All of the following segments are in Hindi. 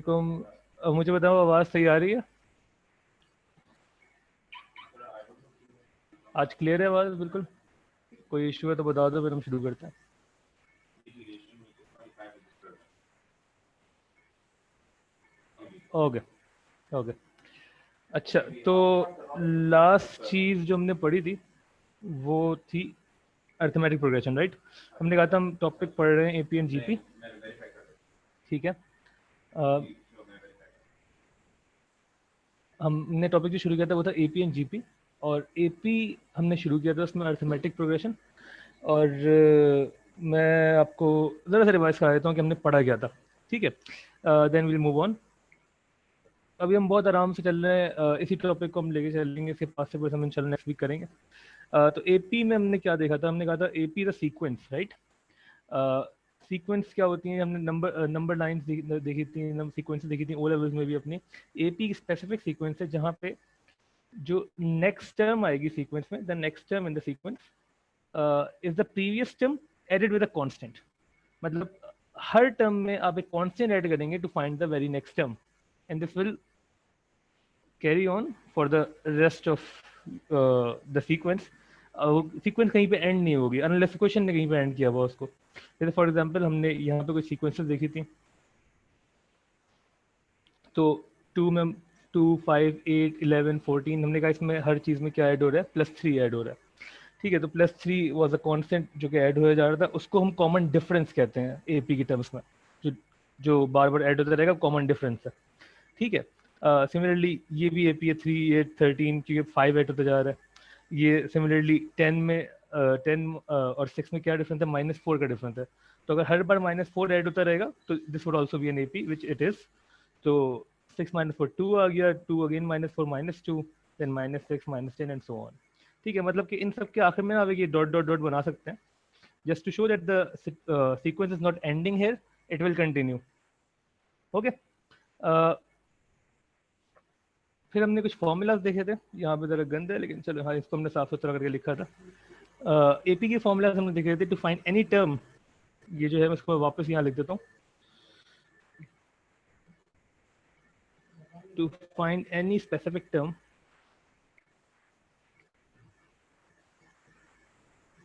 वालेकुम। मुझे बताओ आवाज़ सही आ रही है? आज क्लियर है आवाज़ बिल्कुल? कोई इशू है तो बता दो, फिर हम शुरू करते हैं। Okay okay. अच्छा, तो लास्ट चीज़ जो हमने पढ़ी थी वो थी अर्थमेटिक प्रोग्रेशन, राइट? हमने कहा था हम टॉपिक पढ़ रहे हैं एपी एंड जीपी, ठीक है। अ, हमने टॉपिक जो शुरू किया था वो था एपी एंड जीपी, और एपी हमने शुरू किया था उसमें अर्थमेटिक प्रोग्रेशन। और मैं आपको ज़रा सा रिवाइज करा देता हूँ कि हमने पढ़ा क्या था, ठीक है। Then will move on. अभी हम बहुत आराम से चल रहे हैं, इसी टॉपिक को हम लेके चलेंगे, इसके पास से हम इंशाल्लाह नेक्स्ट वीक करेंगे। तो एपी में हमने क्या देखा था? हमने कहा था AP the sequence, right? Sequence क्या होती हैं? हमने नंबर लाइन्स देखी थी, नंबर सीक्वेंस देखी थी ओ लेवल्स में भी अपनी। एपी स्पेसिफिक सीक्वेंस है जहाँ पे जो नेक्स्ट टर्म आएगी सीक्वेंस में, the next term in the sequence is the previous term added with a constant. मतलब हर टर्म में आप एक कांस्टेंट ऐड करेंगे to find the very next term, and this will carry on for the rest of the sequence. Sequence कहीं पे एंड नहीं होगी अनलेस क्वेश्चन ने कहीं पे एंड किया हुआ उसको। जैसे फॉर एग्जांपल हमने यहाँ पे कुछ सीक्वेंसेस देखी थी, तो 2 में 2 5 8 11 14 हमने कहा इसमें हर चीज़ में क्या ऐड हो रहा है? +3 ऐड हो रहा है, ठीक है। तो +3 वॉज अ कॉन्स्टेंट जो कि ऐड होया जा रहा था, उसको हम कॉमन डिफरेंस कहते हैं एपी की टर्म्स में। जो जो बार बार ऐड होता रहेगा कॉमन डिफरेंस है, ठीक है। सिमिलरली ये भी एपी है 3 8 13, क्योंकि 5 ऐड होता जा रहा है। ये सिमिलरली 10 में 10 और 6 में क्या डिफरेंस है? -4 का डिफरेंस है। तो अगर हर बार -4 ऐड होता रहेगा तो this would also be an AP, which it is. तो 6 -4 2 आ गया, 2 again -4 -2, then -6 -10 and so on, ठीक है। मतलब कि इन सब के आखिर में आप ये डॉट डॉट डॉट बना सकते हैं, just to show that the sequence is not ending here, it will continue. Okay. फिर हमने कुछ फॉर्मूलाज देखे थे, यहाँ पे जरा गंद है लेकिन चलो, हाँ इसको हमने साफ सुथरा करके लिखा था। एपी के फॉर्मूलाज हमने देखे थे टू फाइंड एनी टर्म। ये जो है मैं इसको वापस यहाँ लिख देता हूँ। To find any specific term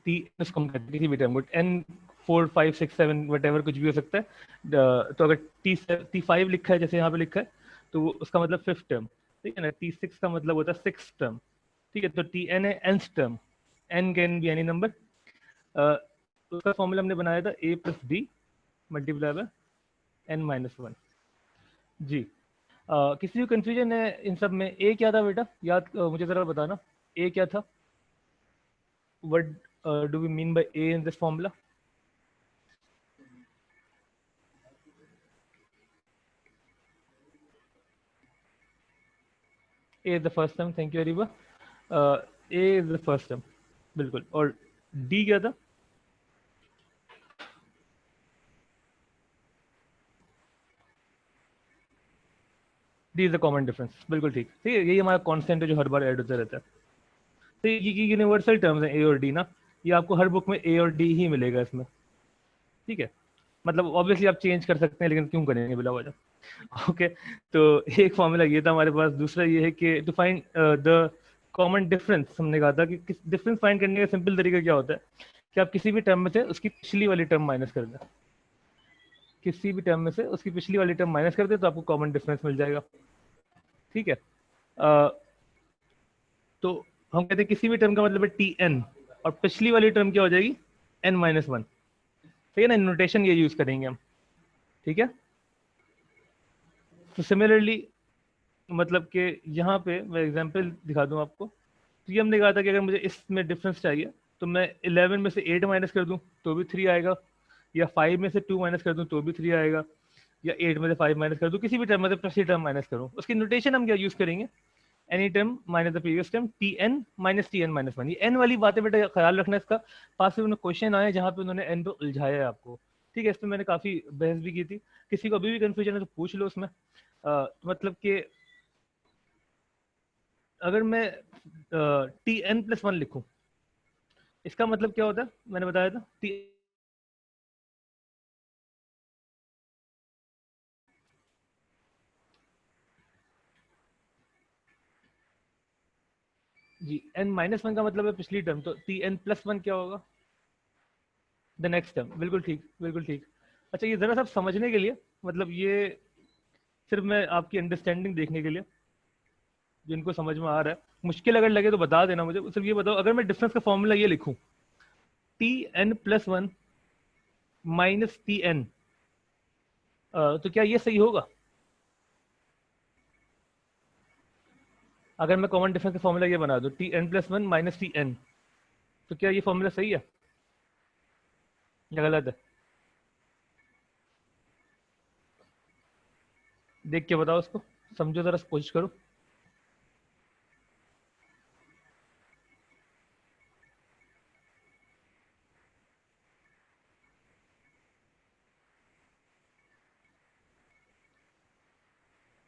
T, इसको हम कहते हैं किसी भी टर्म को, एन 4 5 6 7 वट एवर कुछ भी हो सकता है। तो अगर T5 लिखा है जैसे यहाँ पे लिखा है, तो उसका मतलब फिफ्थ टर्म, ठीक है ना। T6 का मतलब होता है सिक्स टर्म, ठीक है। तो Tn है nth term, n can be any number. उसका फॉर्मूला हमने बनाया था a + b multiply by n-1 जी। किसी को कंफ्यूजन है इन सब में? a क्या था बेटा? याद मुझे जरा बताना, a क्या था? What do we mean by a in this formula? A is the first term, thank you Ariba. A is the first term, बिल्कुल। और D क्या था? D is the common difference, बिल्कुल ठीक, ठीक है। यही हमारा कांस्टेंट है जो हर बार ऐड होता रहता है। तो ये यूनिवर्सल टर्म्स हैं A और D ना, ये आपको हर बुक में A और D ही मिलेगा इसमें, ठीक है। मतलब ऑब्वियसली आप चेंज कर सकते हैं, लेकिन क्यों करेंगे बिला वजह? ओके। तो एक फॉर्मूला ये था हमारे पास। दूसरा ये है कि to find the common difference. हमने कहा था कि डिफरेंस फाइंड करने का सिंपल तरीका क्या होता है कि आप किसी भी टर्म में से उसकी पिछली वाली टर्म माइनस कर दें। किसी भी टर्म में से उसकी पिछली वाली टर्म माइनस कर दे तो आपको कॉमन डिफरेंस मिल जाएगा, ठीक है। तो हम कहते हैं किसी भी टर्म का मतलब है टी एन, और पिछली वाली टर्म क्या हो जाएगी? n-1, ठीक है ना। नोटेशन ये यूज करेंगे हम, ठीक है। तो सिमिलरली मतलब कि यहाँ पे मैं एग्जांपल दिखा दूँ आपको। तो ये हमने कहा था कि अगर मुझे इसमें डिफरेंस चाहिए तो मैं 11 में से 8 माइनस कर दूँ तो भी 3 आएगा, या 5 में से 2 माइनस कर दूँ तो भी 3 आएगा, या 8 में से 5 माइनस कर दूँ, किसी भी टर्म में से पिछली टर्म माइनस करूँ, उसकी नोटेशन हम क्या यूज करेंगे? Any term minus the previous term, Tn - Tn-1। ये n वाली बातें बेटा ख्याल रखना इसका। पास में क्वेश्चन आए जहाँ पे उन्होंने n को उलझाया है आपको, ठीक है। इस पर मैंने काफी बहस भी की थी। किसी को अभी भी कंफ्यूजन है तो पूछ लो उसमें। मतलब कि अगर मैं Tn+1 लिखूं, इसका मतलब क्या होता है? मैंने बताया था जी n माइनस वन का मतलब है पिछली टर्म, तो टी एन प्लस वन क्या होगा? The next term. बिल्कुल ठीक, बिल्कुल ठीक। अच्छा ये जरा सा समझने के लिए, मतलब ये सिर्फ मैं आपकी अंडरस्टैंडिंग देखने के लिए, जिनको समझ में आ रहा है, मुश्किल अगर लगे तो बता देना मुझे। सिर्फ ये बताओ, अगर मैं डिफरेंस का फॉर्मूला ये लिखूं, T n plus one minus T n, तो क्या ये सही होगा? अगर मैं कॉमन डिफरेंस का फॉर्मूला ये बना दूं, T n plus one minus T n, तो क्या ये फॉर्मूला सही है या गलत है? देख के बताओ उसको, समझो जरा, कोशिश करो।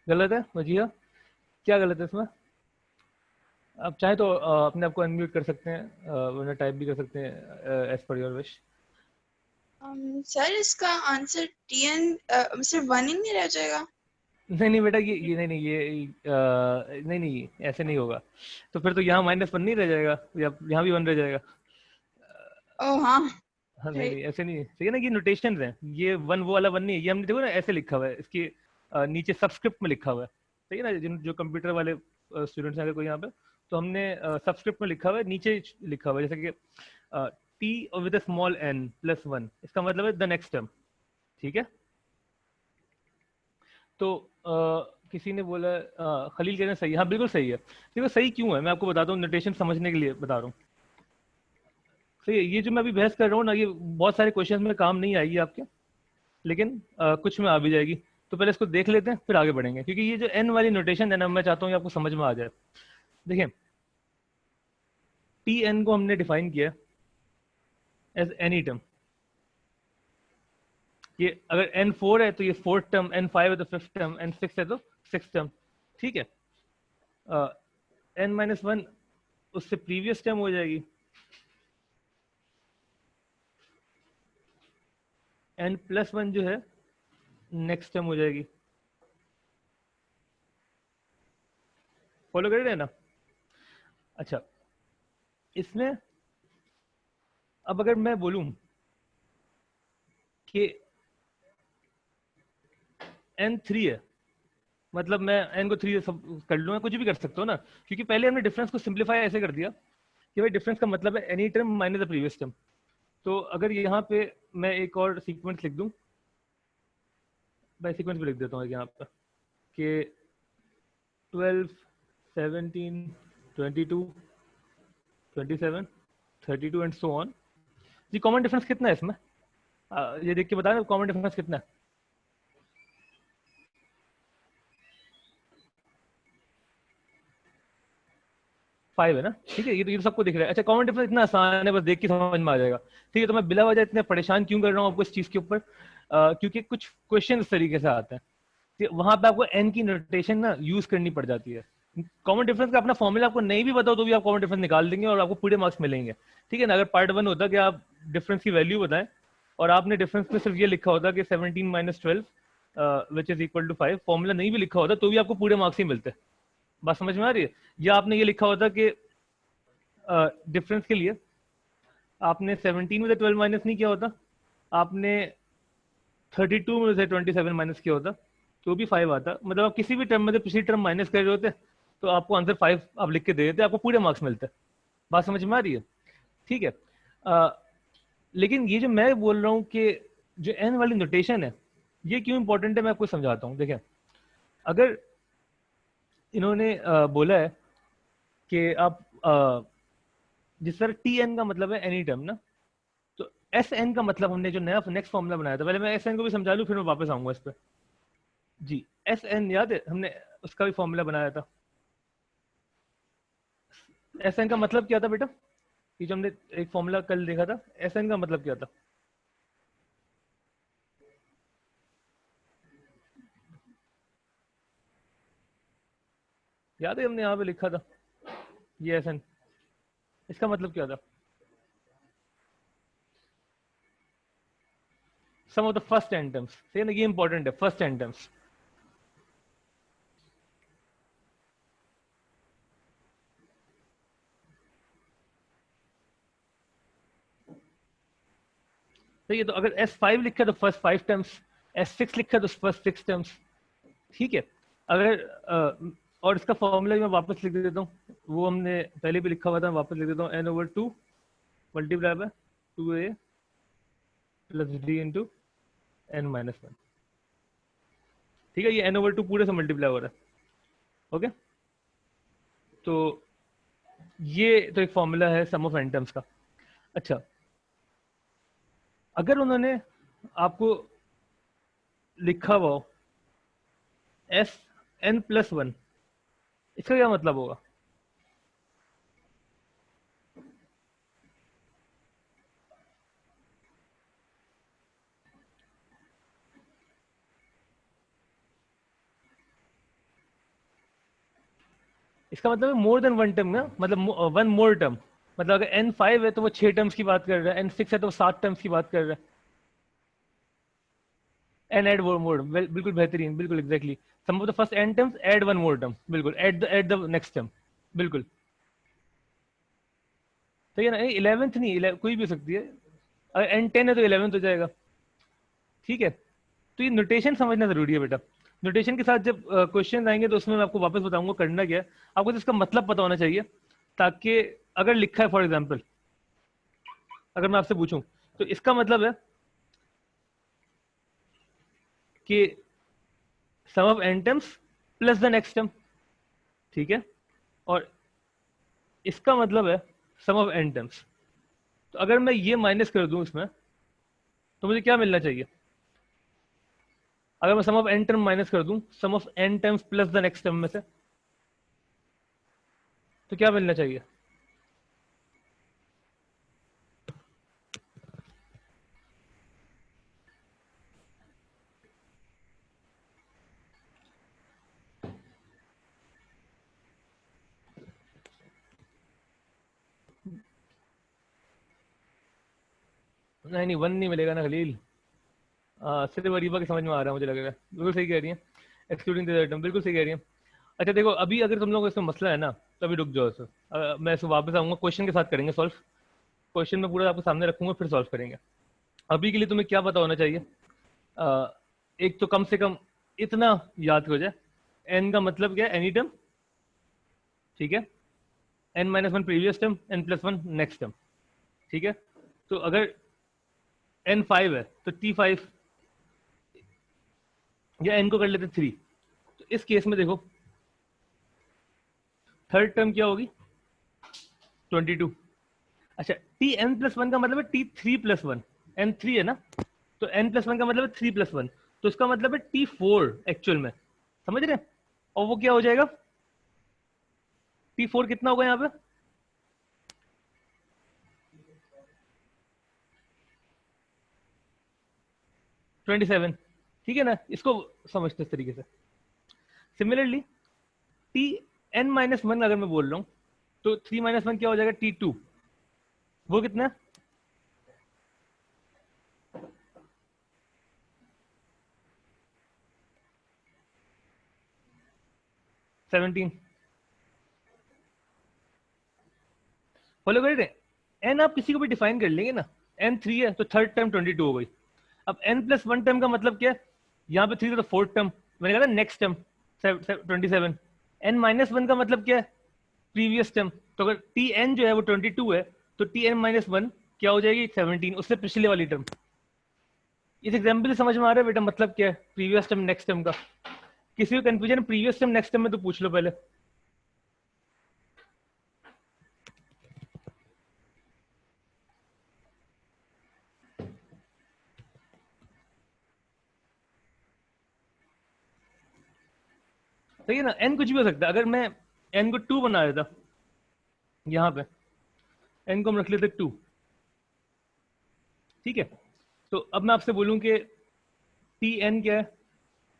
गलत है वजीहा? क्या गलत है इसमें? आप चाहे तो अपने आप को अनम्यूट कर सकते हैं, वरना टाइप भी कर सकते हैं as per your wish. Sir इसका आंसर टी एन सिर्फ वन ही नहीं रह जाएगा? नहीं नहीं बेटा, ये नहीं नहीं ये नहीं नहीं ऐसे नहीं होगा। तो फिर तो यहाँ माइनस वन नहीं रह जाएगा, या यहाँ भी वन रह जाएगा। ओह हाँ, हाँ नहीं राइट। नहीं ऐसे नहीं, सही है ना, ये नोटेशन है। ये वन वो वाला वन नहीं है, ये हमने देखो ना ऐसे लिखा हुआ है, इसके नीचे सबस्क्रिप्ट में लिखा हुआ है। सही है ना, जिन जो कंप्यूटर वाले स्टूडेंट्स हैं अगर कोई यहाँ पे, तो हमने सबस्क्रिप्ट में लिखा हुआ है, नीचे लिखा हुआ है जैसे कि T with small n plus one, इसका मतलब है द नेक्स्ट टर्म। ठीक है, तो किसी ने बोला खलील कह रहे हैं सही है। हाँ बिल्कुल सही है। देखो सही क्यों है, मैं आपको बताता हूँ, नोटेशन समझने के लिए बता रहा हूँ। सही है, ये जो मैं अभी बहस कर रहा हूँ ना, ये बहुत सारे क्वेश्चन में काम नहीं आएगी आपके, लेकिन कुछ में आ भी जाएगी। तो पहले इसको देख लेते हैं, फिर आगे बढ़ेंगे, क्योंकि ये जो एन वाली नोटेशन है ना, मैं चाहता हूँ ये आपको समझ में आ जाए। देखिए, टी एन को हमने डिफाइन किया एज एनी टर्म। ये अगर एन फोर है तो ये फोर्थ टर्म, एन फाइव है तो फिफ्थ टर्म, एन सिक्स है तो सिक्स टर्म। ठीक है, एन माइनस वन उससे प्रीवियस टर्म हो जाएगी, एन प्लस वन जो है नेक्स्ट टर्म हो जाएगी। फॉलो कर रहे हैं ना? अच्छा, इसमें अब अगर मैं बोलूं कि एन थ्री है, मतलब मैं एन को थ्री सब कर लूंगा, कुछ भी कर सकता हूँ ना, क्योंकि पहले हमने डिफरेंस को सिंप्लीफाई ऐसे कर दिया कि भाई डिफरेंस का मतलब है any term minus the previous term. तो अगर यहाँ पे मैं एक और सीक्वेंस लिख दूं, मैं सीक्वेंस भी लिख देता हूँ यहाँ पर कि 12 17 22 27 32 एंड सो ऑन। जी कॉमन डिफरेंस कितना है इसमें? ये देख के बता रहे कॉमन डिफरेंस कितना है? 5 है ना? ठीक है, ये तो सबको दिख रहा है। अच्छा, कॉमन डिफरेंस इतना आसान है, बस देख के समझ में आ जाएगा। ठीक है, तो मैं बिला वजह इतने परेशान क्यों कर रहा हूँ आपको इस चीज के ऊपर? क्योंकि कुछ क्वेश्चन इस तरीके से आते हैं कि वहां पे आपको एन की नोटेशन ना यूज करनी पड़ जाती है। कॉमन डिफरेंस का अपना फॉर्मूला आपको नहीं भी बताओ तो भी आप कॉमन डिफरेंस निकाल देंगे और आपको पूरे मार्क्स मिलेंगे। ठीक है ना? अगर पार्ट वन होता कि आप डिफरेंस की वैल्यू बताएं और आपने डिफरेंस में सिर्फ ये लिखा होता कि 17 minus 12 which is equal to 5, formula नहीं भी लिखा होता तो भी आपको पूरे मार्क्स ही मिलते। बात समझ में आ रही है? या आपने ये लिखा होता कि डिफरेंस के लिए आपने 17 में से 12 माइनस नहीं किया होता, आपने 32 में से 27 माइनस किया होता, तो भी 5 आता। मतलब आप किसी भी टर्म में से पिछली टर्म माइनस कर रहे होते तो आपको आंसर 5 आप लिख के दे देते, आपको पूरे मार्क्स मिलते। बात समझ में आ रही है? ठीक है। लेकिन ये जो मैं बोल रहा हूँ कि जो एन वाली नोटेशन है ये क्यों इंपॉर्टेंट है, मैं आपको समझाता हूँ। देखें, अगर इन्होंने बोला है कि आप जिस तरह टी एन का मतलब है एनी टर्म ना, तो एस एन का मतलब हमने जो नया नेक्स्ट फॉर्मूला बनाया था, पहले मैं एस एन को भी समझा लूँ फिर मैं वापस आऊंगा इस पर। जी, एस एन याद है, हमने उसका भी फॉर्मूला बनाया था। एस एन का मतलब क्या था बेटा? ये जो हमने एक फॉर्मूला कल देखा था, एस एन का मतलब क्या था? याद है हमने यहाँ पे लिखा था ये एस एन, इसका मतलब क्या था? Sum of the first n terms. सही है ना, ये इंपॉर्टेंट है, फर्स्ट एन टर्म्स। सही है, तो अगर S5 लिखा है तो फर्स्ट 5 टर्म्स, S6 लिखा है तो फर्स्ट 6 टर्म्स, ठीक है। अगर और इसका फॉर्मूला मैं वापस लिख देता हूँ, वो हमने पहले भी लिखा हुआ था, मैं वापस लिख देता हूँ, n/2 multiply by 2a plus d into n-1, ठीक है। ये n/2 पूरे से मल्टीप्लाई हो रहा है, ओके। तो ये तो एक फॉर्मूला है सम ऑफ एन टर्म्स का। अच्छा, अगर उन्होंने आपको लिखा हुआ हो Sn+1, इसका क्या मतलब होगा? इसका मतलब है मोर देन वन टर्म ना, मतलब वन मोर टर्म। मतलब अगर n5 है तो वो 6 टर्म्स की बात कर रहा है, n6 है तो वो 7 टर्म्स की बात कर रहा है। n एड वन मोर, बिल्कुल बेहतरीन, बिल्कुल exactly. Sum of the first n terms add one more term, बिल्कुल एड द नेक्स्ट टर्म, बिल्कुल। तो ये ना 11th नहीं, कोई भी हो सकती है। अगर n10 है तो 11th हो जाएगा, ठीक है। तो ये नोटेशन समझना जरूरी है बेटा। नोटेशन के साथ जब क्वेश्चन आएंगे तो उसमें मैं आपको वापस बताऊंगा करना क्या है। आपको तो इसका मतलब पता होना चाहिए, ताकि अगर लिखा है फॉर एग्जाम्पल, अगर मैं आपसे पूछूं तो इसका मतलब है कि sum of n terms plus the next term, ठीक है। और इसका मतलब है सम ऑफ एन टर्म्स। तो अगर मैं ये माइनस कर दूं इसमें, तो मुझे क्या मिलना चाहिए? अगर मैं sum of n term minus कर दूं sum of n terms plus the next term में से, तो क्या मिलना चाहिए? नहीं नहीं, वन नहीं मिलेगा ना खलील। सिर्फ अरीबा के समझ में आ रहा है, मुझे लग रहा है बिल्कुल सही कह रही है, एक्सक्लूडिंग द टर्म, बिल्कुल सही कह रही है। अच्छा देखो, अभी अगर तुम लोगों को इसमें मसला है ना, तो अभी रुक जाओ सर, मैं इसको वापस आऊंगा, क्वेश्चन के साथ करेंगे सॉल्व। क्वेश्चन में पूरा आपको सामने रखूंगा, फिर सॉल्व करेंगे। अभी के लिए तुम्हें क्या पता होना चाहिए? अ, एक तो कम से कम इतना याद हो जाए, एन का मतलब क्या है? एनी टर्म, ठीक है। n-1 previous term, n+1 next term, ठीक है। तो अगर n5 है तो t5, या n को कर लेते 3। तो इस केस में देखो थर्ड टर्म क्या होगी? 22। अच्छा, tn+1 का मतलब है t3+1, n3 है ना, तो n+1 का मतलब है 3+1, तो इसका मतलब है t4 एक्चुअल में, समझ रहे हैं? और वो क्या हो जाएगा? t4 कितना होगा यहाँ पे? 27, ठीक है ना। इसको समझते इस तरीके से। सिमिलरली टी n-1 अगर मैं बोल रहा हूँ, तो 3-1 क्या हो जाएगा? t2, वो कितना है? 17। फॉलो कर रहे हैं? n आप किसी को भी डिफाइन कर लेंगे ना, n3 है तो थर्ड टर्म 22 हो गई। अब n+1 टर्म का मतलब क्या है? यहाँ पे 3 था तो फोर्थ टर्म, मैंने कहा था नेक्स्ट टर्म 27। n-1 का मतलब क्या है? Previous term. तो अगर tn जो है वो 22 है, तो tn-1 क्या हो जाएगी? 17, उससे पिछले वाली टर्म। इस एग्जाम्पल से समझ में आ रहा है बेटा मतलब क्या है प्रीवियस टर्म नेक्स्ट टर्म का? किसी को confusion previous term next term में तो पूछ लो पहले। सही है ना, n कुछ भी हो सकता है। अगर मैं n को 2 बना देता यहाँ पे, n को हम रख लेते 2, ठीक है। तो अब मैं आपसे बोलूं कि tn क्या है?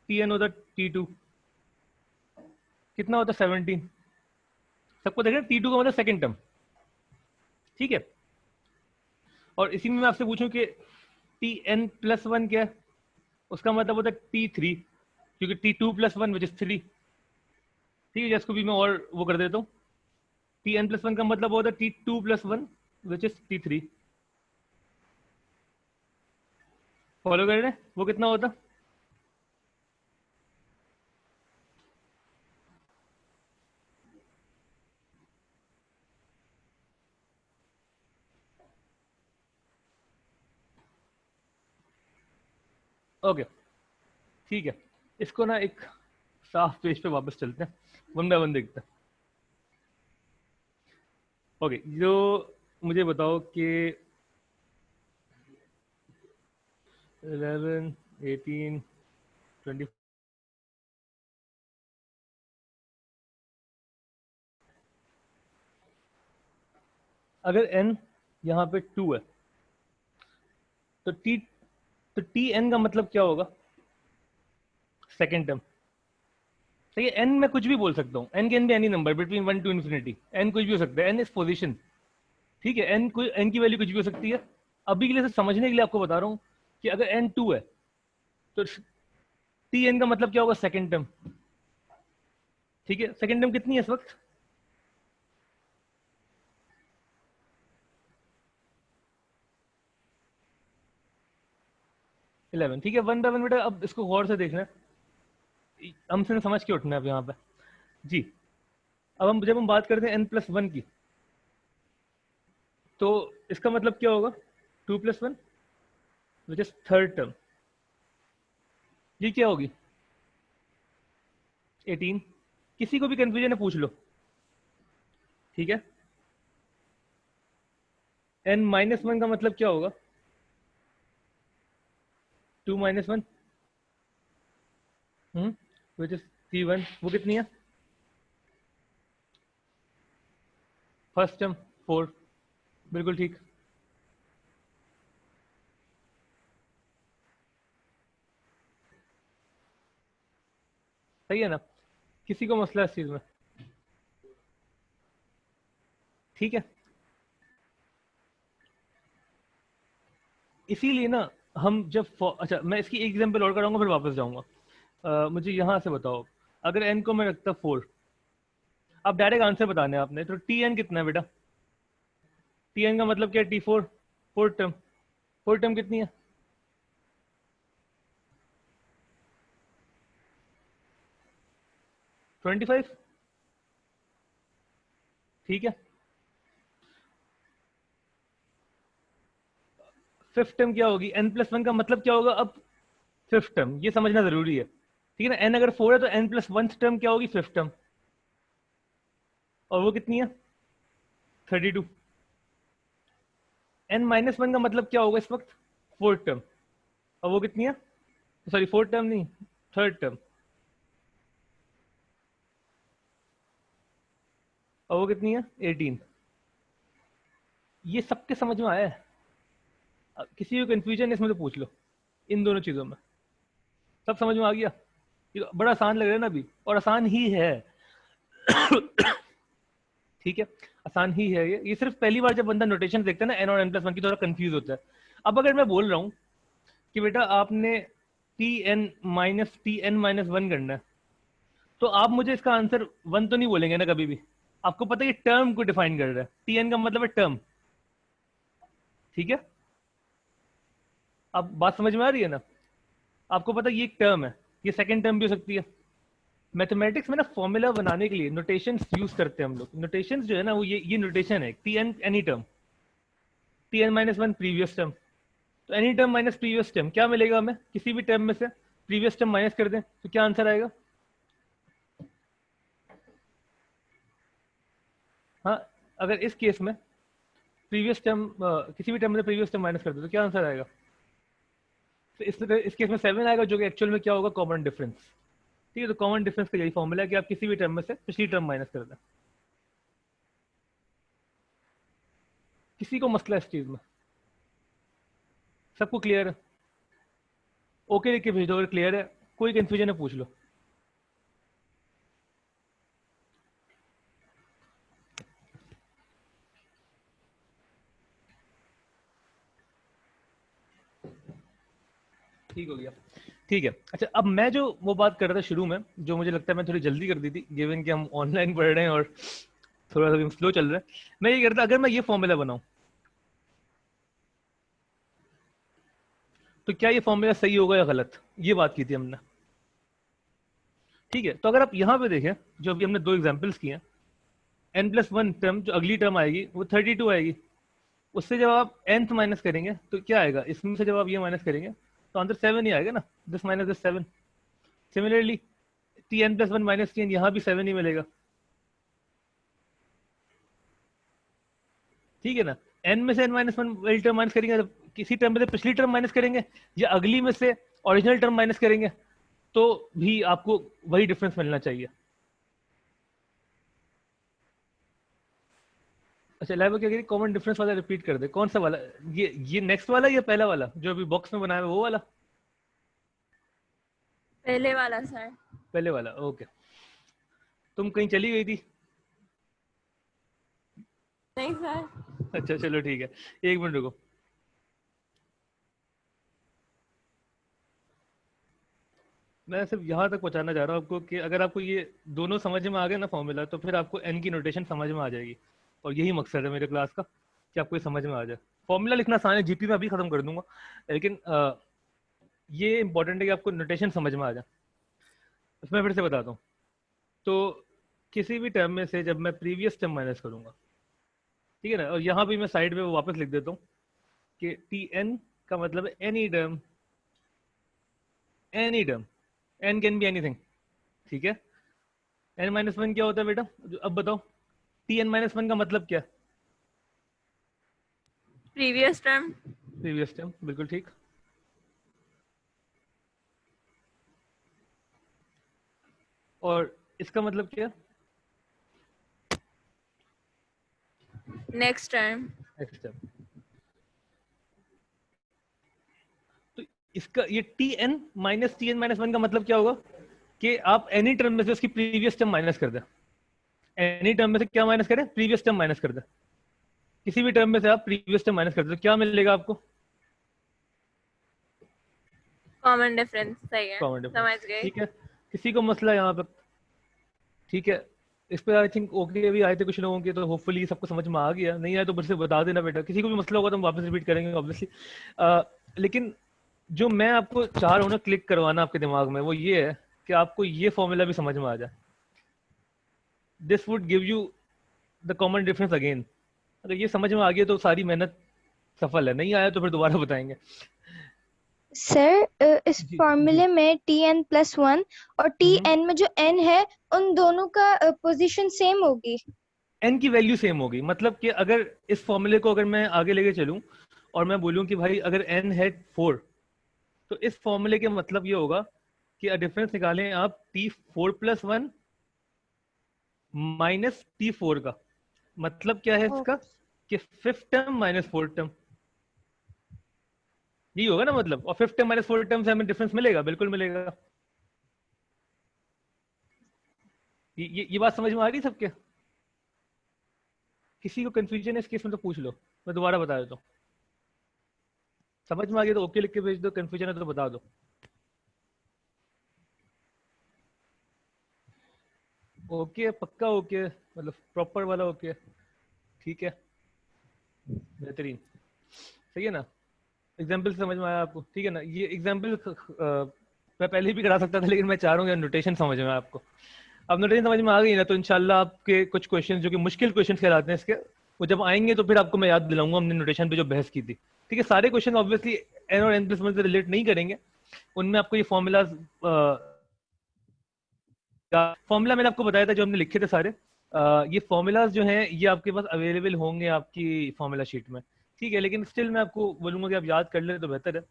tn होता t2, कितना होता? 17। सबको देख रहे हैं, t2 का मतलब सेकंड टर्म, ठीक है। और इसी में मैं आपसे पूछूं कि tn+1 क्या है? उसका मतलब होता है t3, क्योंकि t2+1 विच इज 3, ठीक है। जिसको भी मैं और वो कर देता हूँ, tn+1 का मतलब होता है t2+1 which is t3। Follow कर रहे हैं? वो कितना होता? ओके ठीक है, इसको ना एक साफ पेज पे वापस चलते हैं, वन बाय वन देखते हैं। ओके जो मुझे बताओ कि 11 18 20 अगर n यहाँ पे 2 है तो टी एन का मतलब क्या होगा? Second term. सही है, एन में कुछ भी बोल सकता हूँ, n can be any number between 1 to infinity, n कुछ भी हो सकता है, एन इज पोजिशन। ठीक है, एन की वैल्यू कुछ भी हो सकती है। अभी के लिए सिर्फ समझने के लिए आपको बता रहा हूँ कि अगर एन 2 है तो टी एन का मतलब क्या होगा? Second term. ठीक है, सेकेंड टर्म कितनी है इस वक्त? इलेवन। ठीक है, वन बाय वन बेटा, अब इसको गौर से देखना है, हमसे समझ के उठना है अब यहाँ पे जी। अब हम जब हम बात करते हैं एन प्लस वन की, तो इसका मतलब क्या होगा? 2 plus one which is third term, ये क्या होगी? 18। किसी को भी कंफ्यूजन है पूछ लो, ठीक है। एन माइनस वन का मतलब क्या होगा? 2 माइनस वन विच इज 3 1, वो कितनी है? फर्स्ट टर्म 4, बिल्कुल ठीक। सही है ना? किसी को मसला है इस चीज में? ठीक है, इसीलिए ना हम जब अच्छा मैं इसकी एक एग्जांपल और कराऊंगा फिर वापस जाऊंगा। मुझे यहाँ से बताओ, अगर एन को मैं रखता 4, अब डायरेक्ट आंसर बताने आपने, तो टी एन कितना है बेटा? टी एन का मतलब क्या है? T four, fourth term. Fourth term कितनी है? 25। ठीक है, फिफ्थ टर्म क्या होगी? एन प्लस वन का मतलब क्या होगा? अब फिफ्थ टर्म, ये समझना जरूरी है, ठीक है ना। एन अगर 4 है तो एन प्लस वन टर्म क्या होगी? फिफ्थ टर्म, और वो कितनी है? 32। एन माइनस वन का मतलब क्या होगा इस वक्त? फोर्थ टर्म, और वो कितनी है? सॉरी फोर्थ टर्म नहीं, थर्ड टर्म, और वो कितनी है? 18। ये सबके समझ में आया है? किसी को कंफ्यूजन है इसमें तो पूछ लो, इन दोनों चीजों में सब समझ में आ गया? ये तो बड़ा आसान लग रहा है ना अभी, और आसान ही है। ठीक है, आसान ही है ये सिर्फ पहली बार जब बंदा नोटेशन देखता है ना एन और एन प्लस वन की, थोड़ा कंफ्यूज होता है। अब अगर मैं बोल रहा हूँ कि बेटा आपने टी एन माइनस वन करना है, तो आप मुझे इसका आंसर वन तो नहीं बोलेंगे ना कभी भी। आपको पता है ये टर्म को डिफाइन कर रहा है, टी एन का मतलब है टर्म। ठीक है, अब बात समझ में आ रही है ना? आपको पता है ये एक टर्म है, ये सेकंड टर्म भी हो सकती है। मैथमेटिक्स में ना फॉर्मूला बनाने के लिए नोटेशंस यूज करते हैं हम लोग। नोटेशंस जो है ना वो ये नोटेशन है, T N any term, T N minus one previous term. तो any term minus previous term क्या मिलेगा हमें? किसी भी टर्म में से प्रीवियस टर्म माइनस कर दें तो क्या आंसर आएगा? हाँ, अगर इस केस में प्रीवियस टर्म किसी भी टर्म में प्रीवियस टर्म माइनस कर दे तो क्या आंसर आएगा? तो इस केस में 7 आएगा, जो कि एक्चुअल में क्या होगा? Common difference. ठीक है, तो कॉमन डिफरेंस का यही फॉर्मूला है कि आप किसी भी टर्म में से पिछली टर्म माइनस कर दें। किसी को मसला इस चीज में? सबको क्लियर है? ओके लिख के भेज दो अगर क्लियर है, कोई कंफ्यूजन है पूछ लो। ठीक हो गया? ठीक है, अच्छा अब मैं जो वो बात कर रहा था शुरू में, जो मुझे लगता है मैं थोड़ी जल्दी कर दी थी गिवन कि हम ऑनलाइन पढ़ रहे हैं और थोड़ा सा स्लो चल रहा है। मैं ये करता, अगर मैं ये फॉर्मूला बनाऊं तो क्या ये फॉर्मूला सही होगा या गलत, ये बात की थी हमने। ठीक है, तो अगर आप यहाँ पे देखें, जो अभी हमने 2 एग्जांपल्स किए हैं, n+1 टर्म जो अगली टर्म आएगी वो 32 आएगी। उससे जब आप nth माइनस करेंगे तो क्या आएगा, इसमें से जब आप ये माइनस करेंगे तो आंसर 7 ही आएगा ना, this minus this 7। Similarly tn+1 minus tn, यहाँ भी 7 ही मिलेगा। ठीक है ना, n में से n-1 वाली टर्म माइनस करेंगे, जब किसी टर्म में से पिछली टर्म माइनस करेंगे या अगली में से ओरिजिनल टर्म माइनस करेंगे तो भी आपको वही डिफरेंस मिलना चाहिए। अच्छा लाइव क्या करिए, कॉमन डिफरेंस वाला रिपीट कर दे, कौन सा वाला, ये नेक्स्ट वाला या पहला वाला जो अभी बॉक्स में बनाया है वो वाला? पहले वाला सर। पहले वाला, ओके। तुम कहीं चली गई थी? नहीं सर। अच्छा चलो ठीक है, 1 मिनट रुको। मैं सिर्फ यहाँ तक पहुँचाना चाह रहा हूँ आपको कि अगर आपको ये दोनों समझ में आ गए ना फॉर्मूला, तो फिर आपको एन की नोटेशन समझ में आ जाएगी। और यही मकसद है मेरे क्लास का कि आपको ये समझ में आ जाए। फॉर्मूला लिखना आसान है, जीपी में अभी खत्म कर दूंगा, लेकिन ये इंपॉर्टेंट है कि आपको नोटेशन समझ में आ जाए। इसमें फिर से बताता हूँ। तो किसी भी टर्म में से जब मैं प्रीवियस टर्म माइनस करूंगा, ठीक है ना, और यहाँ भी मैं साइड में वापस लिख देता हूँ कि टी एन का मतलब है any term, any term, n can be anything. ठीक है, n-1 क्या होता है बेटा, अब बताओ, tn-1 का मतलब क्या है? Previous term. प्रीवियस टर्म, बिल्कुल ठीक। और इसका मतलब क्या है? Next term. Next term. तो इसका ये tn-1 का मतलब क्या होगा कि आप एनी टर्म में से उसकी प्रीवियस टर्म माइनस कर दें। एनी टर्म में से क्या माइनस करें, प्रीवियस टर्म माइनस कर दें। किसी भी टर्म में से आप प्रीवियस टर्म माइनस कर दो, तो क्या मिलेगा आपको? Common difference. सही है, कॉमन डिफरेंस। समझ गए। ठीक है, किसी को मसला यहाँ पर? ठीक है, इस पे आई थिंक ओके भी आए थे कुछ लोगों के, तो होपफुली सबको समझ में आ गया। नहीं आया तो फिर से बता देना बेटा, किसी को भी मसला होगा तो हम वापस रिपीट करेंगे ऑब्वियसली। लेकिन जो मैं आपको चाह रहा हूँ ना क्लिक करवाना आपके दिमाग में, वो ये है कि आपको ये फॉर्मूला भी समझ में आ जाए। This would give you the common difference again. अगर ये समझ में आ गया तो सारी मेहनत सफल है, नहीं आया तो फिर दोबारा बताएंगे। सर इस जी फॉर्मूले में tn+1 और tn में जो n है उन दोनों का पोजीशन सेम होगी। n की वैल्यू सेम होगी, मतलब कि अगर इस फॉर्मूले को अगर मैं आगे लेके चलूं और मैं बोलूं कि भाई अगर n है 4, तो इस फॉर्मूले के मतलब ये होगा कि डिफरेंस निकालें आप t4+1 माइनस t4 का। मतलब क्या है इसका कि 5th term minus 4th term, यही होगा ना मतलब। और 5th term minus 4th term से हमें डिफरेंस मिलेगा, बिल्कुल मिलेगा। ये बात समझ में आ रही है सबके? किसी को कंफ्यूजन है इस केस में तो पूछ लो, मैं दोबारा बता देता हूँ। समझ में आ गया तो ओके लिख के भेज दो, कंफ्यूजन है तो बता दो। ओके पक्का ओके, मतलब प्रॉपर वाला ओके? ठीक है, बेहतरीन, सही है ना। एग्जाम्पल समझ में आया आपको? ठीक है ना, ये एग्जाम्पल मैं पहले भी करा सकता था, लेकिन मैं चाह रहा हूँ नोटेशन समझ में आए आपको। अब नोटेशन समझ में आ गई ना, तो इंशाल्लाह आपके कुछ क्वेश्चन जो कि मुश्किल क्वेश्चन कहलाते हैं इसके, वो जब आएंगे तो फिर आपको मैं याद दिलाऊंगा हमने नोटेशन पे जो बहस की थी। ठीक है, सारे क्वेश्चन ऑब्वियसली n और n+1 से रिलेट नहीं करेंगे, उनमें आपको ये फॉर्मूलाज, फॉर्मूला मैंने आपको बताया था जो हमने लिखे थे सारे। ये फॉर्मूलाज जो हैं ये आपके पास अवेलेबल होंगे आपकी फॉर्मूला शीट में। ठीक है, लेकिन स्टिल मैं आपको बोलूंगा कि आप याद कर ले तो बेहतर है।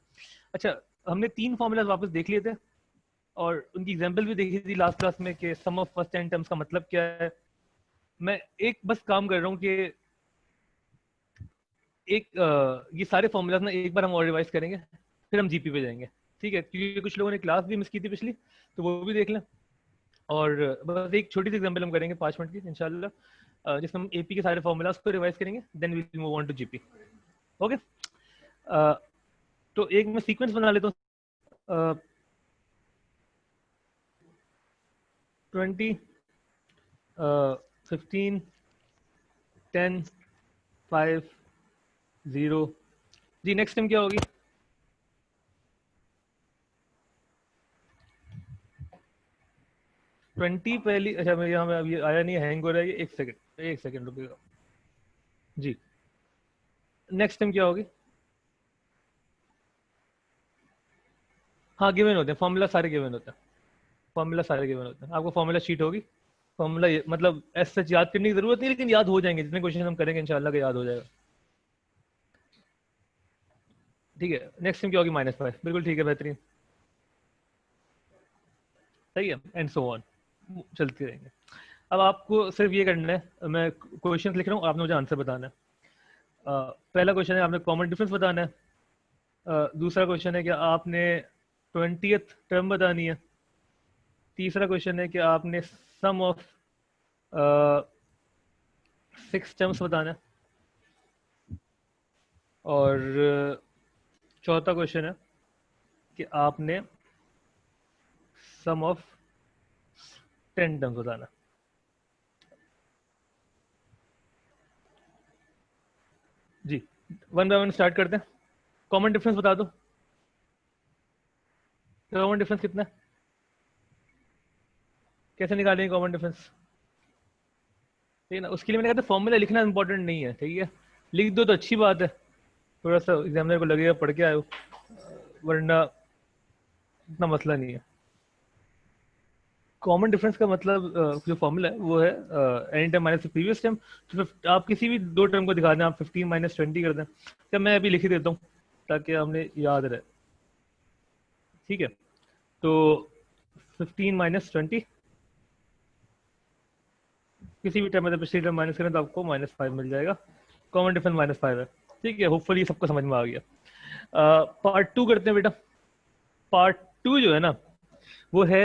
अच्छा, हमने 3 फॉर्मूलाज वापस देख लिए थे और उनकी एग्जांपल भी देखी थी लास्ट क्लास में कि sum of first and terms का मतलब क्या है। मैं एक बस काम कर रहा हूँ कि ये सारे फॉर्मूलाज ना एक बार हम और रिवाइज करेंगे, फिर हम जीपी पे जाएंगे। ठीक है, क्योंकि कुछ लोगों ने क्लास भी मिस की थी पिछली, तो वो भी देख लें। और बस एक छोटी सी एग्जांपल हम करेंगे 5 मिनट की इंशाल्लाह, जिसमें हम एपी के सारे फॉर्मूलाज को रिवाइज करेंगे, then we will move on to GP. Okay, तो एक मैं सीक्वेंस बना लेता हूँ। 20 15 10 5 0। जी नेक्स्ट टाइम क्या होगी? 20 पहली, अच्छा मैं यहाँ अभी आया नहीं, हैंग हो रहा है ये, एक सेकंड रुकिएगा जी। नेक्स्ट टाइम क्या होगी? हाँ गिवन होते हैं, फॉर्मूला सारे गिवन होते हैं, फॉर्मूला सारे गिवन होते हैं। आपको फॉर्मूला शीट होगी, फॉर्मूला मतलब ऐसे सच याद करने की जरूरत नहीं, लेकिन याद हो जाएंगे, जितने क्वेश्चन हम करेंगे इंशाल्लाह का याद हो जाएगा। ठीक है, नेक्स्ट टाइम क्या होगी? -5, बिल्कुल ठीक है, बेहतरीन, सही है, एंड सो ऑन, चलते रहेंगे। अब आपको सिर्फ ये करना है, मैं क्वेश्चन लिख रहा हूँ, आपने मुझे आंसर बताना है। पहला क्वेश्चन है आपने कॉमन डिफरेंस बताना है। दूसरा क्वेश्चन है कि आपने 20th टर्म बतानी है। तीसरा क्वेश्चन है कि आपने सम ऑफ 6 टर्म्स बताना है। और चौथा क्वेश्चन है कि आपने सम ऑफ 10 टर्म्स बताना। जी, वन बाय वन स्टार्ट करते हैं। कॉमन डिफरेंस बता दो, कॉमन डिफरेंस कितना है, कैसे निकालेंगे कॉमन डिफरेंस? ठीक है ना, उसके लिए मैंने कहा था फॉर्मूला लिखना इंपॉर्टेंट नहीं है, ठीक है, लिख दो तो अच्छी बात है, थोड़ा सा एग्जामिनर को लगेगा पढ़ के आए हो, वरना इतना मसला नहीं है। कॉमन डिफरेंस का मतलब जो फॉर्मूला है वो है any term minus previous term. तो आप किसी भी दो टर्म को दिखा दें, आप 15 - 20 कर दें, तो मैं अभी लिख ही देता हूँ ताकि हमने याद रहे। ठीक है, तो 15 - 20 किसी भी टर्म में पिछली टर्म माइनस करें तो आपको -5 मिल जाएगा। कॉमन डिफरेंस -5 है। ठीक है, होपफुली सबको समझ में आ गया। पार्ट 2 करते हैं बेटा। पार्ट 2 जो है ना वो है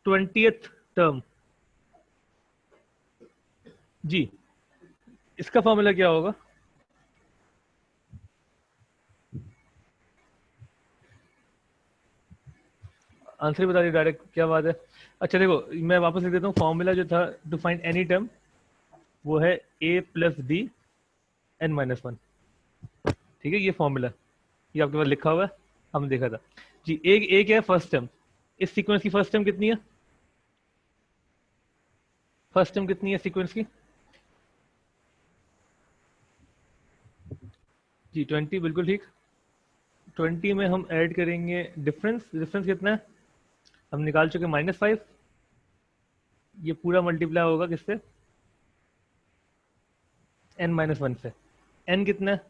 20th टर्म। जी, इसका फॉर्मूला क्या होगा? आंसर बता दिए डायरेक्ट, क्या बात है। अच्छा देखो, मैं वापस लिख देता हूँ, फॉर्मूला जो था टू फाइंड एनी टर्म वो है a + b n-1। ठीक है, ये फॉर्मूला, ये आपके पास लिखा हुआ है, हमने देखा था जी। एक है फर्स्ट टर्म, इस सीक्वेंस की फर्स्ट टर्म कितनी है? फर्स्ट टर्म कितनी है सीक्वेंस की? जी 20, बिल्कुल ठीक। 20 में हम ऐड करेंगे डिफरेंस। डिफरेंस कितना है हम निकाल चुके? -5। ये पूरा मल्टीप्लाई होगा किससे? n-1 से। n कितना है?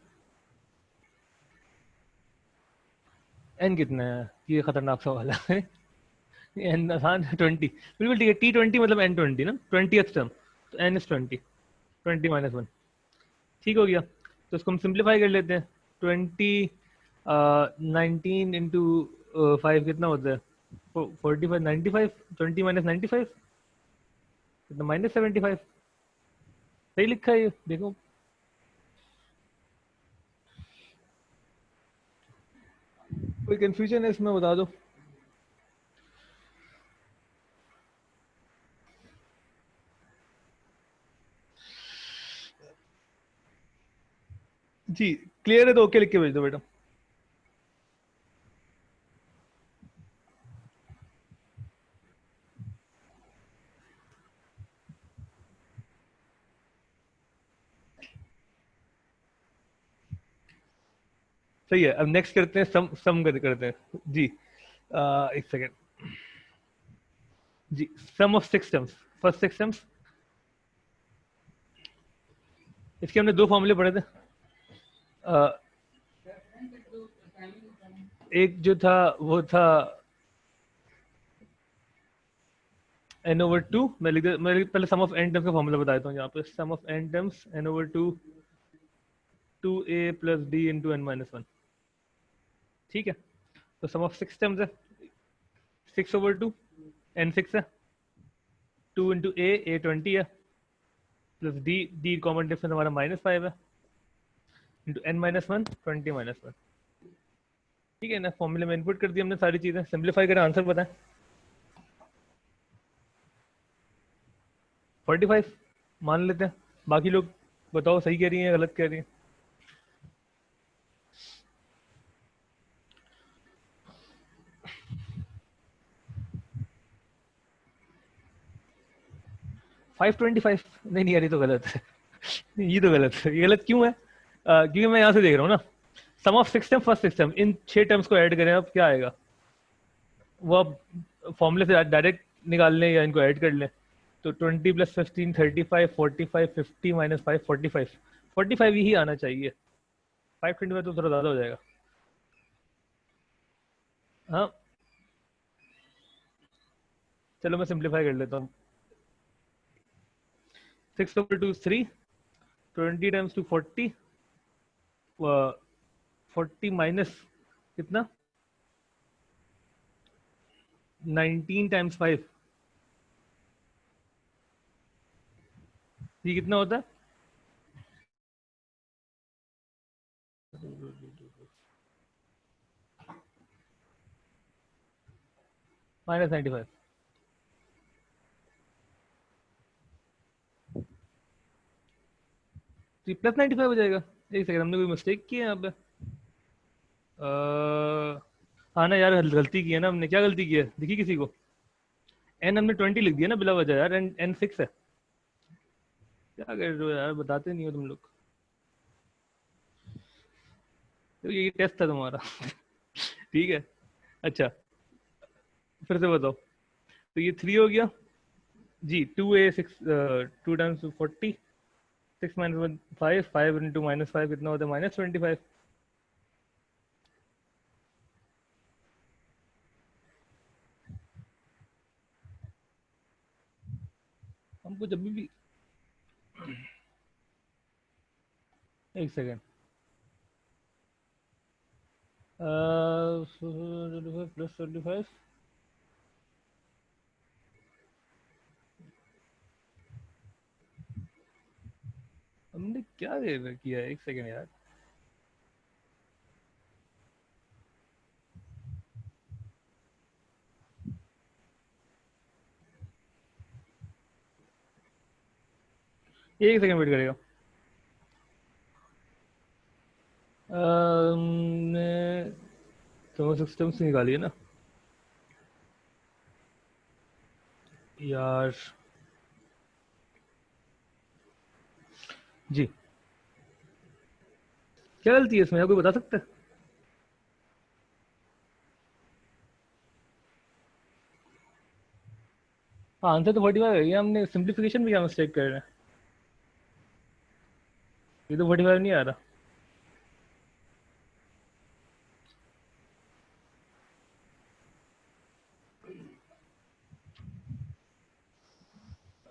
n कितना है? ये खतरनाक सवाल है। n आसान, 20, बिल्कुल ठीक है। T20 मतलब n20 ना, 20th टर्म, तो n इज 20, 20 - 1, ठीक हो गया। तो इसको हम सिंप्लीफाई कर लेते हैं। 20 19 इंटू 5 कितना होता है? 45, 95, 20 - 95 कितना? -75। सही लिखा है ये, देखो। कोई कंफ्यूजन है इसमें बता दो। जी क्लियर है तो ओके लिख के भेज दो बेटा। सही है, अब नेक्स्ट करते हैं सम करते हैं जी। एक सेकेंड जी। Sum of 6 terms, first 6 terms, इसके हमने दो फॉर्मूले पढ़े थे। अ, एक जो था वो था n/2। मैं पहले सम ऑफ n टर्म्स का फॉर्मूला बता देता हूँ यहाँ पे। Sum of n terms n/2 2a + b × n-1। ठीक है, तो सम ऑफ 6 टर्म्स है 6/2, n 6 है, 2 × a 20 है, प्लस d कॉमन डिफरेंस हमारा -5 है, इंटू n-1 20 - 1। ठीक है ना, फॉर्मूले में इनपुट कर दी हमने सारी चीजें। सिंप्लीफाई करें, आंसर बताएं। 45 मान लेते हैं, बाकी लोग बताओ सही कह रही हैं गलत कह रही हैं। 525 नहीं नहीं यार, ये तो गलत है। ये तो गलत है। ये गलत क्यों है? क्योंकि मैं यहाँ से देख रहा हूँ ना, sum of 6 term first 6 term, इन 6 टर्म्स को ऐड करें अब क्या आएगा, वो आप फॉर्मूले से डायरेक्ट निकाल लें या इनको ऐड कर लें। तो 20 + 15 35 45 50 - 5 45 ही आना चाहिए। 525 तो थोड़ा ज़्यादा हो जाएगा। हाँ चलो मैं सिंप्लीफाई कर लेता हूँ। 6/2 is 3, 20 times 2 40, 40 माइनस कितना 19 times 5, ये कितना होता है? -95। तो +95 हो जाएगा। एक सेकंड, हमने कोई मिस्टेक की है यहाँ पे? हाँ ना यार, गलती की है ना हमने। क्या गलती की है दिखी किसी को? n हमने 20 लिख दिया ना बिला वजह यार, n 6 है। क्या कर रहे हो यार, बताते नहीं हो तुम लोग। तो ये टेस्ट था तुम्हारा। ठीक है अच्छा, फिर से बताओ। तो ये 3 हो गया जी। 2a 6 2 times 40, 6 - 1 5, 5 into -5 कितना होता है? -25। हमको जब भी एक सेकेंड, +25 हमने क्या किया है? एक सेकेंड यार, एक सेकेंड वेट करेगा। हमने तो सिस्टम से निकाली है ना यार जी। क्या गलती है इसमें, कोई बता सकता है? हाँ आंसर तो 45 है। ये हमने सिंप्लीफिकेशन में क्या मिस्टेक कर रहे हैं? ये तो 45 नहीं आ रहा।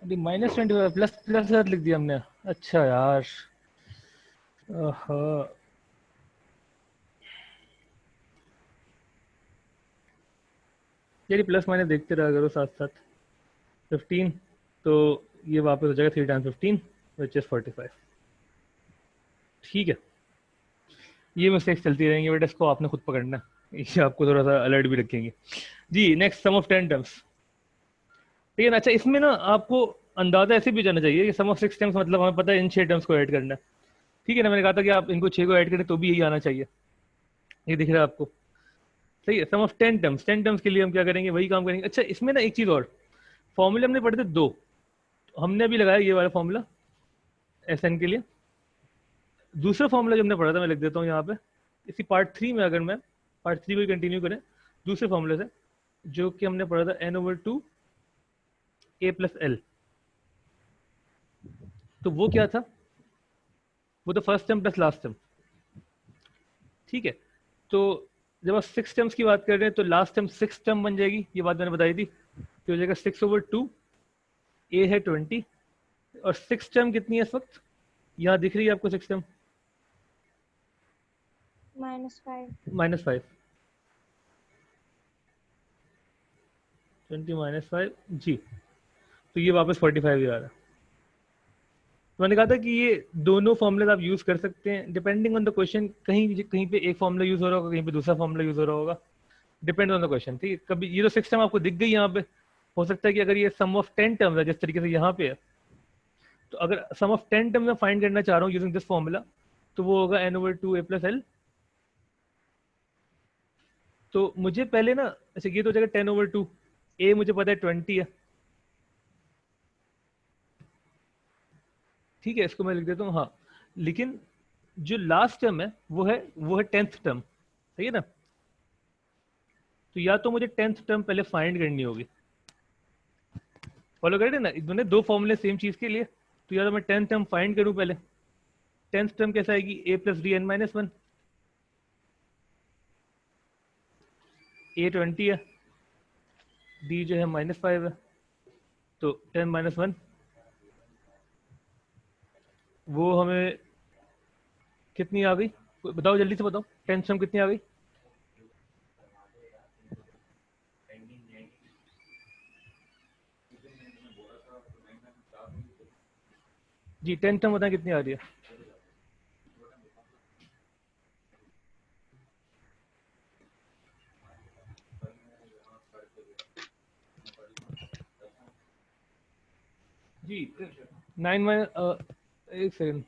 -25 प्लस प्लस लिख दिया हमने। अच्छा यार, यार प्लस माइनस देखते रहा करो साथ साथ। 15 तो ये वापस हो जाएगा 3 times 15 which is 45। ठीक है, ये मिस्टेक्स चलती रहेंगी बेटा, इसको आपने खुद पकड़ना है। ये आपको थोड़ा सा अलर्ट भी रखेंगे जी। Next, sum of 10 terms. ठीक है ना। अच्छा, इसमें ना आपको अंदाजा ऐसे भी जाना चाहिए कि सम ऑफ 6 टर्म्स मतलब हमें पता है इन 6 टर्म्स को ऐड करना है। ठीक है ना, मैंने कहा था कि आप इनको 6 को ऐड करें तो भी यही आना चाहिए। ये दिख रहा है आपको? सही है। सम ऑफ 10 टर्म्स, 10 टर्म्स के लिए हम क्या करेंगे? वही काम करेंगे। अच्छा, इसमें ना एक चीज़ और, फॉर्मूले हमने पढ़े थे 2, हमने अभी लगाया ये वाला फॉर्मूला SN के लिए। दूसरा फॉर्मूला जो हमने पढ़ा था मैं लिख देता हूँ यहाँ पे। इसी पार्ट 3 में, अगर मैं पार्ट 3 को कंटिन्यू करें दूसरे फॉर्मूले से, जो कि हमने पढ़ा था n/2 a + l। तो वो क्या था? वो तो first term plus last term. ठीक है, तो जब आप 6 टर्म्स की बात कर रहे हैं तो लास्ट टर्म 6 टर्म बन जाएगी। ये बात मैंने बताई थी। तो हो जाएगा 6/2, a है 20 और 6 टर्म कितनी है इस वक्त? यहाँ दिख रही है आपको 6 टर्म? -5। -5। 20 - 5 जी। तो ये वापस 45 ही आ रहा है। तो मैंने कहा था कि ये दोनों फॉर्मूले आप यूज कर सकते हैं डिपेंडिंग ऑन द क्वेश्चन। कहीं कहीं पे एक फॉर्मूला यूज हो रहा होगा, कहीं पे दूसरा फॉर्मूला यूज हो रहा होगा, डिपेंड ऑन द क्वेश्चन। ठीक है, कभी ये तो 6 टर्म आपको दिख गई यहाँ पे, हो सकता है कि अगर ये सम ऑफ 10 टर्म्स है जिस तरीके से यहाँ पे है, तो अगर सम ऑफ 10 टर्म में फाइंड करना चाह रहा हूँ यूजिंग दिस फॉर्मूला, तो वो होगा n/2 a + l। तो मुझे पहले ना, अच्छा ये तो हो जाएगा 10/2, a मुझे पता है 20 है, ठीक है, इसको मैं लिख देता हूँ। हाँ, लेकिन जो लास्ट टर्म है वो है 10th टर्म, सही है ना? तो या तो मुझे 10th टर्म पहले फाइंड करनी होगी, फॉलो कर रहे ना, इन्होंने दो फॉर्मूले सेम चीज के लिए, तो या तो मैं 10th टर्म फाइंड करूं पहले। 10th टर्म कैसा आएगी? a plus D n minus one, a 20 है, d जो है -5 है, तो 10 माइनस वन, वो हमें कितनी आ गई? बताओ जल्दी से बताओ, 10th टर्म कितनी आ गई? जी 10th टर्म बताएं कितनी आ रही है? जी 9 माइनस, एक सेकेंड,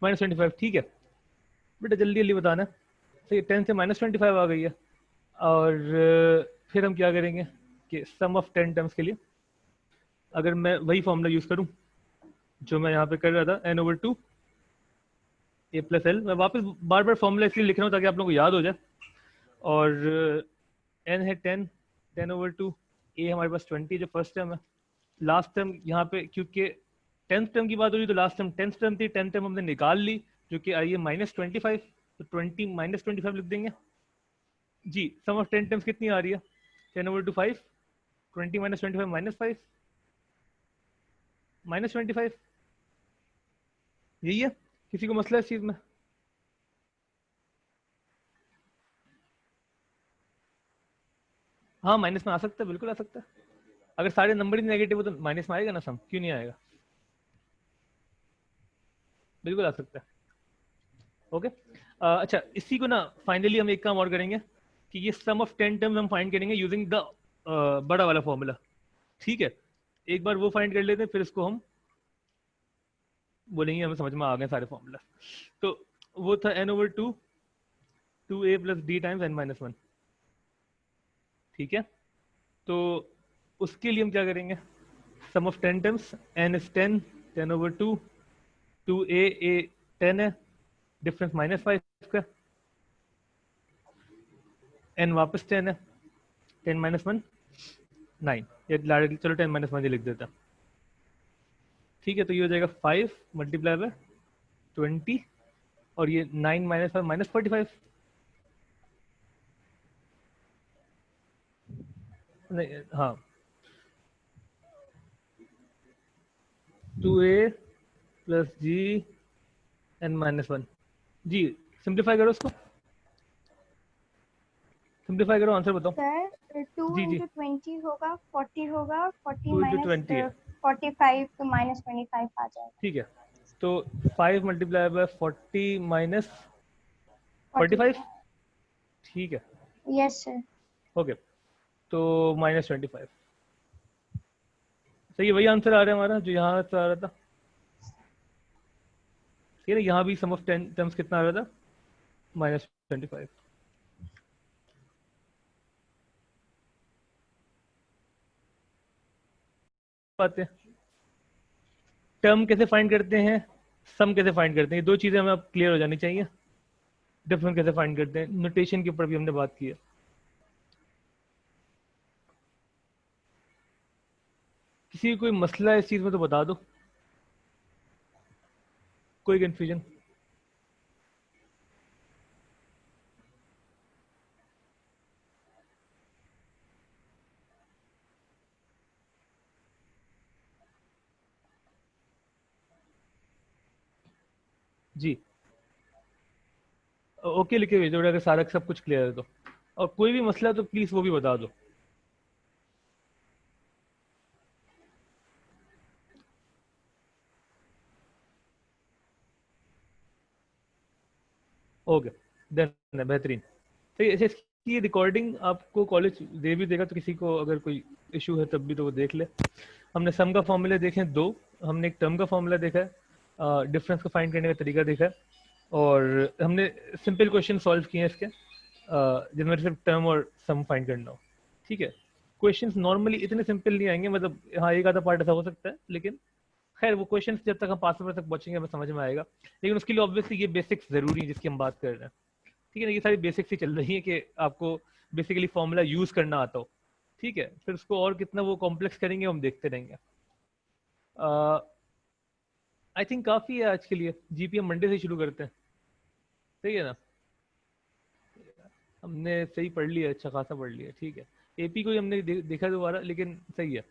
-25, ठीक है बेटा, जल्दी जल्दी बताना। सही, 10 से -25 आ गई है। और फिर हम क्या करेंगे कि सम ऑफ 10 टर्म्स के लिए अगर मैं वही फॉर्मूला यूज़ करूं जो मैं यहाँ पे कर रहा था, n/2 a प्लस एल, मैं वापस बार बार फॉर्मूला इसलिए लिख रहा हूँ ताकि आप लोगों को याद हो जाए। और n है 10/2, a हमारे पास 20 जो फर्स्ट टर्म है, लास्ट टर्म यहाँ पे क्योंकि 10th टर्म की बात हो रही तो लास्ट टर्म 10th टर्म थी, 10th टर्म हमने निकाल ली जो कि आई है -25, तो 20 -25 लिख देंगे। जी सम ऑफ 10 टर्म्स कितनी आ रही है? 10/5, 20 - 25 -5, -25, यही है। किसी को मसला है इस चीज में? हाँ माइनस में आ सकता है, बिल्कुल आ सकता है। अगर सारे नंबर ही नेगेटिव हो तो माइनस में आएगा ना सम, क्यों नहीं आएगा? बिल्कुल आ सकता है। ओके अच्छा, इसी को ना फाइनली हम एक काम और करेंगे कि ये सम ऑफ 10 टर्म्स हम फाइंड करेंगे यूजिंग द बड़ा वाला फॉर्मूला, ठीक है? एक बार वो फाइंड कर लेते हैं, फिर इसको हम बोलेंगे हमें समझ में आ गए सारे फॉर्मूला। तो वो था n/2 2a plus D times n-1, ठीक है? तो उसके लिए हम क्या करेंगे? Sum of 10 terms, n is 10, 10/2 2a, a 10 है, डिफरेंस -5 का, n वापस 10 है, 10 - 1 9, ये चलो 10 - 1 लिख देता, ठीक है? तो ये हो जाएगा 5 मल्टीप्लाई बाय 20 और ये 9 - 5 -45, नहीं हाँ 2a प्लस जी n-1, जी सिंप्लीफाई करो उसको, सिंप्लीफाई करो, आंसर बताओ। सर 2 जी जी इंटू 20 होगा 40 होगा, 40 2 × माइनस 20 है, 45 तो -25 आ जाएगा। ठीक है? तो 5 मल्टीप्लाई बाय 40 माइनस 45, ठीक है? Yes sir. ओके, तो -25, सही है, वही आंसर आ रहा है हमारा जो यहाँ से आ रहा था, ठीक है? यहाँ भी सम ऑफ 10 टर्म्स कितना आ रहा था? -25। बातें, टर्म कैसे फाइंड करते हैं, सम कैसे फाइंड करते हैं, ये दो चीजें हमें अब क्लियर हो जानी चाहिए। डिफरेंस कैसे फाइंड करते हैं, नोटेशन के ऊपर भी हमने बात की है। किसी को कोई मसला है इस चीज में तो बता दो, कोई कंफ्यूजन? जी ओके लिखे भेजो अगर सारा सब कुछ क्लियर है तो, और कोई भी मसला है तो प्लीज वो भी बता दो। ओके डन, बेहतरीन। तो ऐसे इसकी रिकॉर्डिंग आपको कॉलेज दे भी देगा, तो किसी को अगर कोई इशू है तब भी तो वो देख ले। हमने सम का फॉर्मूला देखे हैं 2, हमने एक टर्म का फॉर्मूला देखा है, डिफरेंस को फाइंड करने का तरीका देखा है, और हमने सिंपल क्वेश्चन सॉल्व किए हैं इसके, जिनमें सिर्फ टर्म और सम फाइंड करना हो, ठीक है? क्वेश्चंस नॉर्मली इतने सिंपल नहीं आएंगे, मतलब हाँ एक आधा पार्ट ऐसा हो सकता है, लेकिन खैर वो क्वेश्चन जब तक हम पास पेपर तक पहुंचेंगे हमें समझ में आएगा, लेकिन उसके लिए ऑब्वियसली ये बेसिक्स जरूरी है जिसकी हम बात कर रहे हैं, ठीक है ना। ये सारी बेसिक्स ही चल रही है कि आपको बेसिकली फॉर्मूला यूज करना आता हो, ठीक है। फिर उसको और कितना वो कॉम्प्लेक्स करेंगे हम देखते रहेंगे। आई थिंक काफ़ी है आज के लिए। जीपीएम मंडे से शुरू करते हैं, सही है ना। हमने सही पढ़ लिया, अच्छा खासा पढ़ लिया, ठीक है। एपी को ही हमने देखा दोबारा, लेकिन सही है।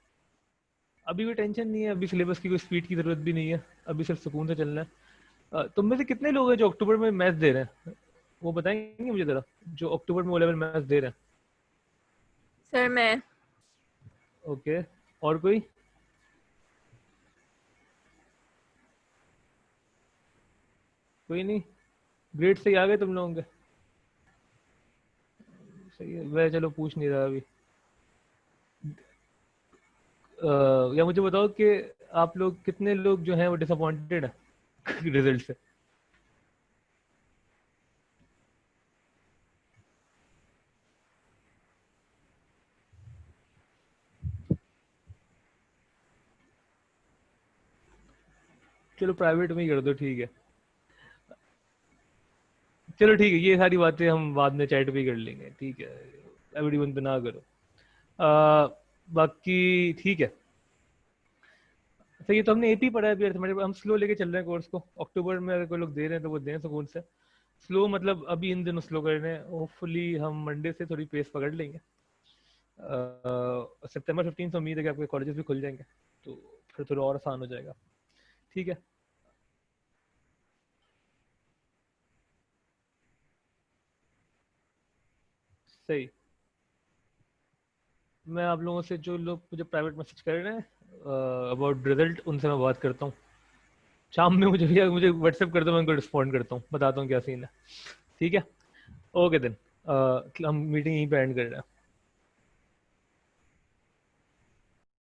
अभी कोई टेंशन नहीं है, अभी सिलेबस की कोई स्पीड की जरूरत भी नहीं है, अभी सिर्फ सुकून से चलना है। तुम में से कितने लोग हैं जो अक्टूबर में मैथ्स दे रहे हैं, वो बताएंगे मुझे जरा, जो अक्टूबर में ओ लेवल मैथ्स दे रहे हैं। सर मैं। ओके, और कोई? कोई नहीं, ग्रेड से ही आ गए तुम लोगों के, सही है। मैं चलो पूछ नहीं रहा अभी। या मुझे बताओ कि आप लोग कितने लोग जो हैं वो डिसअपॉइंटेड हैं रिजल्ट से। चलो प्राइवेट में ही कर दो, ठीक है। चलो ठीक है, ये सारी बातें हम बाद में चैट भी कर लेंगे, ठीक है। एवरीवन पे ना करो। बाकी ठीक है। तो ये तो हमने एपी पढ़ा है अभी अर्थमेटिक, हम स्लो लेके चल रहे हैं कोर्स को। अक्टूबर में अगर कोई लोग दे रहे हैं तो वो दें सुकून से। स्लो मतलब अभी इन दिनों स्लो कर रहे हैं, होपफुली हम मंडे से थोड़ी पेस पकड़ लेंगे। सितंबर 15 से उम्मीद है कि आपके कॉलेजेस भी खुल जाएंगे, तो फिर थोड़ा और आसान हो जाएगा, ठीक है। सही। मैं आप लोगों से, जो लोग मुझे प्राइवेट मैसेज कर रहे हैं अबाउट रिजल्ट, उनसे मैं बात करता हूँ शाम में। मुझे भैया मुझे व्हाट्सएप कर दो, मैं उनको रिस्पॉन्ड करता हूँ, बताता हूँ क्या सीन है, ठीक है। ओके देन, हम मीटिंग यहीं पे एंड कर रहे हैं।